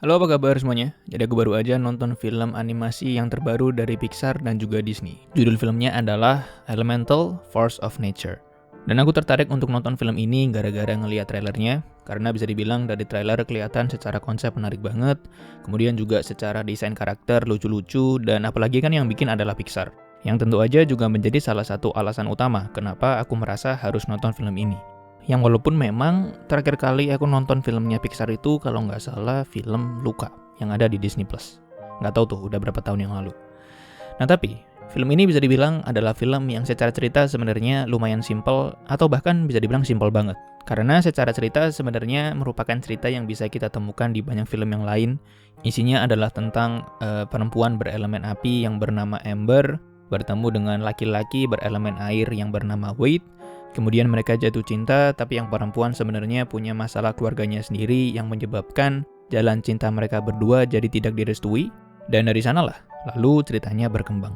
Halo, apa kabar semuanya? Jadi aku baru aja nonton film animasi yang terbaru dari Pixar dan juga Disney. Judul filmnya adalah Elemental Force of Nature. Dan aku tertarik untuk nonton film ini gara-gara ngeliat trailernya, karena bisa dibilang dari trailer kelihatan secara konsep menarik banget, kemudian juga secara desain karakter lucu-lucu, dan apalagi kan yang bikin adalah Pixar. Yang tentu aja juga menjadi salah satu alasan utama kenapa aku merasa harus nonton film ini. Yang walaupun memang terakhir kali aku nonton filmnya Pixar itu kalau nggak salah film Luca yang ada di Disney+. Nggak tahu tuh udah berapa tahun yang lalu. Nah tapi, film ini bisa dibilang adalah film yang secara cerita sebenarnya lumayan simple atau bahkan bisa dibilang simple banget. Karena secara cerita sebenarnya merupakan cerita yang bisa kita temukan di banyak film yang lain. Isinya adalah tentang perempuan berelemen api yang bernama Amber bertemu dengan laki-laki berelemen air yang bernama Wade. Kemudian mereka jatuh cinta, tapi yang perempuan sebenarnya punya masalah keluarganya sendiri yang menyebabkan jalan cinta mereka berdua jadi tidak direstui. Dan dari sanalah, lalu ceritanya berkembang.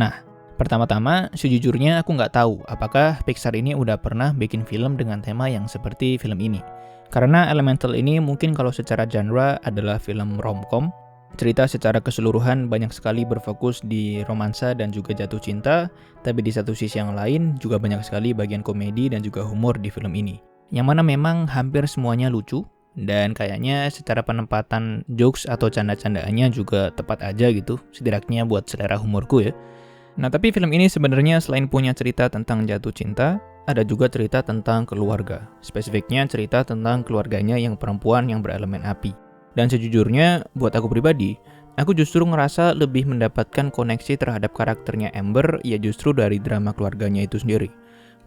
Nah, pertama-tama, sejujurnya aku nggak tahu apakah Pixar ini udah pernah bikin film dengan tema yang seperti film ini. Karena Elemental ini mungkin kalau secara genre adalah film romcom. Cerita secara keseluruhan banyak sekali berfokus di romansa dan juga jatuh cinta, tapi di satu sisi yang lain juga banyak sekali bagian komedi dan juga humor di film ini. Yang mana memang hampir semuanya lucu, dan kayaknya secara penempatan jokes atau canda-candaannya juga tepat aja gitu, setidaknya buat selera humorku ya. Nah tapi film ini sebenarnya selain punya cerita tentang jatuh cinta, ada juga cerita tentang keluarga. Spesifiknya cerita tentang keluarganya yang perempuan yang berelemen api. Dan sejujurnya, buat aku pribadi, aku justru ngerasa lebih mendapatkan koneksi terhadap karakternya Amber, ya justru dari drama keluarganya itu sendiri.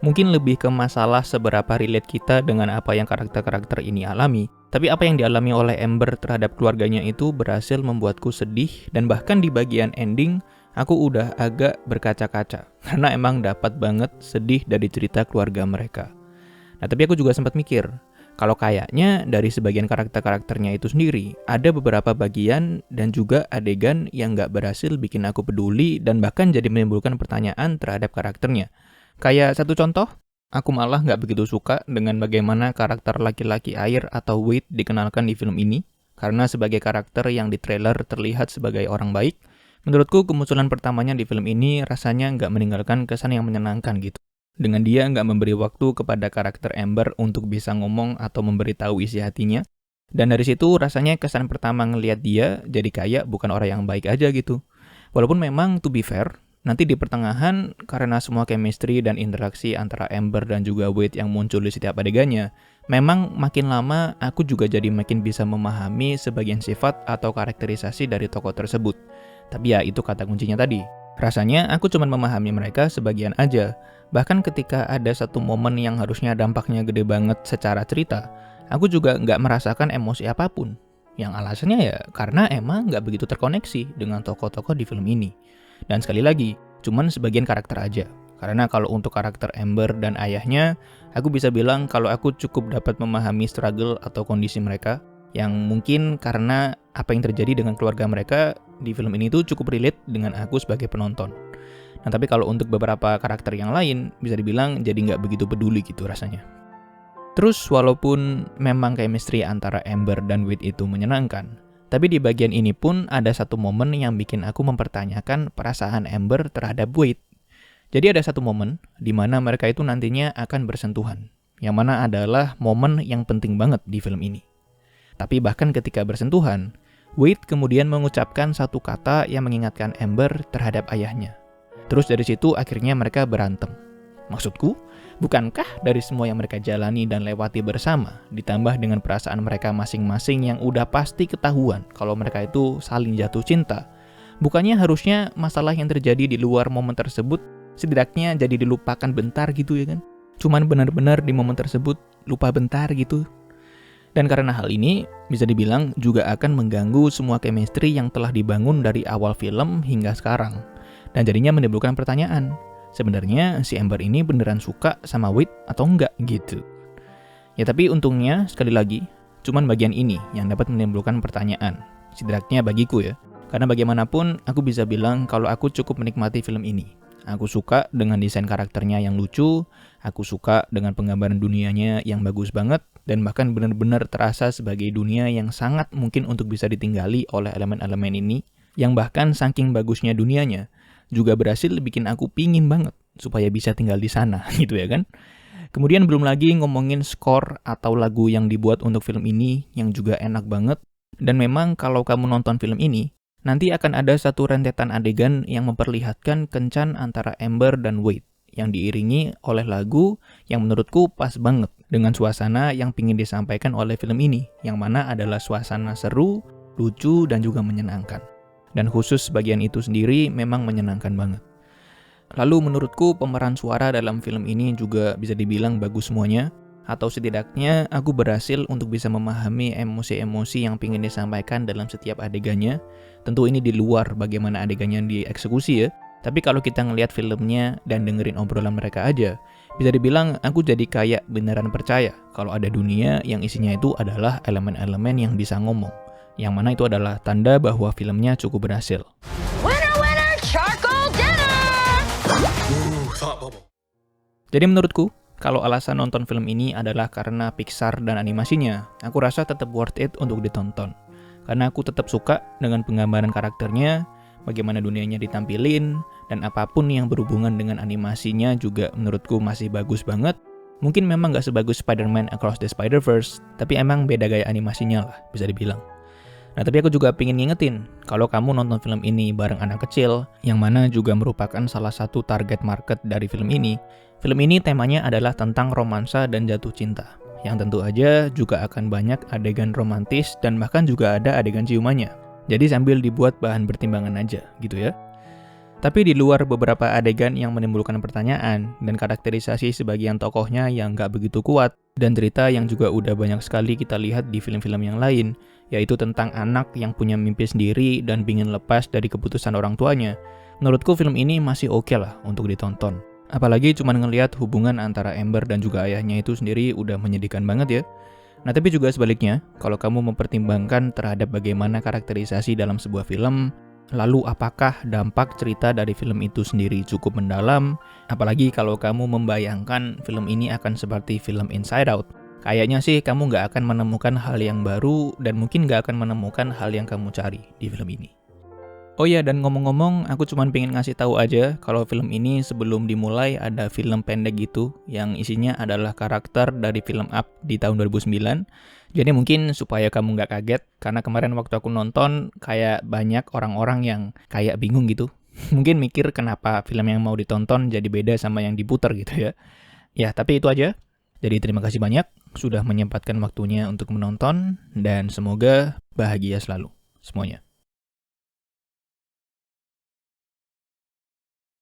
Mungkin lebih ke masalah seberapa relate kita dengan apa yang karakter-karakter ini alami, tapi apa yang dialami oleh Amber terhadap keluarganya itu berhasil membuatku sedih, dan bahkan di bagian ending, aku udah agak berkaca-kaca, karena emang dapat banget sedih dari cerita keluarga mereka. Nah, tapi aku juga sempat mikir, kalau kayaknya dari sebagian karakter-karakternya itu sendiri, ada beberapa bagian dan juga adegan yang nggak berhasil bikin aku peduli dan bahkan jadi menimbulkan pertanyaan terhadap karakternya. Kayak satu contoh, aku malah nggak begitu suka dengan bagaimana karakter laki-laki air atau Wade dikenalkan di film ini. Karena sebagai karakter yang di trailer terlihat sebagai orang baik, menurutku kemunculan pertamanya di film ini rasanya nggak meninggalkan kesan yang menyenangkan gitu. Dengan dia nggak memberi waktu kepada karakter Amber untuk bisa ngomong atau memberitahu isi hatinya. Dan dari situ rasanya kesan pertama ngelihat dia jadi kayak bukan orang yang baik aja gitu. Walaupun memang to be fair, nanti di pertengahan karena semua chemistry dan interaksi antara Amber dan juga Wade yang muncul di setiap adegannya, memang makin lama aku juga jadi makin bisa memahami sebagian sifat atau karakterisasi dari tokoh tersebut. Tapi ya itu kata kuncinya tadi. Rasanya aku cuma memahami mereka sebagian aja. Bahkan ketika ada satu momen yang harusnya dampaknya gede banget secara cerita, aku juga nggak merasakan emosi apapun. Yang alasannya ya karena emang nggak begitu terkoneksi dengan tokoh-tokoh di film ini. Dan sekali lagi, cuman sebagian karakter aja. Karena kalau untuk karakter Amber dan ayahnya, aku bisa bilang kalau aku cukup dapat memahami struggle atau kondisi mereka, yang mungkin karena apa yang terjadi dengan keluarga mereka di film ini tuh cukup relate dengan aku sebagai penonton. Nah tapi kalau untuk beberapa karakter yang lain, bisa dibilang jadi nggak begitu peduli gitu rasanya. Terus walaupun memang chemistry antara Amber dan Wade itu menyenangkan, tapi di bagian ini pun ada satu momen yang bikin aku mempertanyakan perasaan Amber terhadap Wade. Jadi ada satu momen di mana mereka itu nantinya akan bersentuhan, yang mana adalah momen yang penting banget di film ini. Tapi bahkan ketika bersentuhan, Wade kemudian mengucapkan satu kata yang mengingatkan Amber terhadap ayahnya. Terus dari situ akhirnya mereka berantem. Maksudku, bukankah dari semua yang mereka jalani dan lewati bersama, ditambah dengan perasaan mereka masing-masing yang udah pasti ketahuan kalau mereka itu saling jatuh cinta, bukannya harusnya masalah yang terjadi di luar momen tersebut setidaknya jadi dilupakan bentar gitu ya kan? Cuman benar-benar di momen tersebut lupa bentar gitu. Dan karena hal ini, bisa dibilang juga akan mengganggu semua chemistry yang telah dibangun dari awal film hingga sekarang. Dan jadinya menimbulkan pertanyaan, sebenarnya si Amber ini beneran suka sama Wade atau enggak gitu. Ya tapi untungnya, sekali lagi, cuman bagian ini yang dapat menimbulkan pertanyaan. Setidaknya bagiku ya. Karena bagaimanapun, aku bisa bilang kalau aku cukup menikmati film ini. Aku suka dengan desain karakternya yang lucu, aku suka dengan penggambaran dunianya yang bagus banget, dan bahkan benar-benar terasa sebagai dunia yang sangat mungkin untuk bisa ditinggali oleh elemen-elemen ini, yang bahkan saking bagusnya dunianya, juga berhasil bikin aku pingin banget supaya bisa tinggal di sana, gitu ya kan? Kemudian belum lagi ngomongin skor atau lagu yang dibuat untuk film ini yang juga enak banget. Dan memang kalau kamu nonton film ini, nanti akan ada satu rentetan adegan yang memperlihatkan kencan antara Amber dan Wade, yang diiringi oleh lagu yang menurutku pas banget dengan suasana yang pingin disampaikan oleh film ini, yang mana adalah suasana seru, lucu, dan juga menyenangkan. Dan khusus bagian itu sendiri memang menyenangkan banget. Lalu menurutku pemeran suara dalam film ini juga bisa dibilang bagus semuanya, atau setidaknya aku berhasil untuk bisa memahami emosi-emosi yang pingin disampaikan dalam setiap adegannya. Tentu ini di luar bagaimana adegannya dieksekusi ya, tapi kalau kita ngelihat filmnya dan dengerin obrolan mereka aja, bisa dibilang aku jadi kayak beneran percaya kalau ada dunia yang isinya itu adalah elemen-elemen yang bisa ngomong. Yang mana itu adalah tanda bahwa filmnya cukup berhasil. Winner, winner, charcoal dinner! Jadi menurutku, kalau alasan nonton film ini adalah karena Pixar dan animasinya, aku rasa tetap worth it untuk ditonton. Karena aku tetap suka dengan penggambaran karakternya, bagaimana dunianya ditampilin, dan apapun yang berhubungan dengan animasinya juga menurutku masih bagus banget. Mungkin memang gak sebagus Spider-Man Across the Spider-Verse, tapi emang beda gaya animasinya lah, bisa dibilang. Nah, tapi aku juga pengen ngingetin, kalau kamu nonton film ini bareng anak kecil, yang mana juga merupakan salah satu target market dari film ini temanya adalah tentang romansa dan jatuh cinta, yang tentu aja juga akan banyak adegan romantis dan bahkan juga ada adegan ciumannya. Jadi sambil dibuat bahan pertimbangan aja, gitu ya. Tapi di luar beberapa adegan yang menimbulkan pertanyaan dan karakterisasi sebagian tokohnya yang gak begitu kuat, dan cerita yang juga udah banyak sekali kita lihat di film-film yang lain, yaitu tentang anak yang punya mimpi sendiri dan pingin lepas dari keputusan orang tuanya, menurutku film ini masih oke lah untuk ditonton. Apalagi cuma ngelihat hubungan antara Amber dan juga ayahnya itu sendiri udah menyedihkan banget ya. Nah, tapi juga sebaliknya, kalau kamu mempertimbangkan terhadap bagaimana karakterisasi dalam sebuah film, lalu apakah dampak cerita dari film itu sendiri cukup mendalam, apalagi kalau kamu membayangkan film ini akan seperti film Inside Out, kayaknya sih kamu nggak akan menemukan hal yang baru dan mungkin nggak akan menemukan hal yang kamu cari di film ini. Oh iya, dan ngomong-ngomong, aku cuma pengen ngasih tahu aja kalau film ini sebelum dimulai ada film pendek gitu yang isinya adalah karakter dari film Up di tahun 2009. Jadi mungkin supaya kamu nggak kaget, karena kemarin waktu aku nonton kayak banyak orang-orang yang kayak bingung gitu. Mungkin mikir kenapa film yang mau ditonton jadi beda sama yang diputar gitu ya. Ya, tapi itu aja. Jadi terima kasih banyak sudah menyempatkan waktunya untuk menonton dan semoga bahagia selalu semuanya.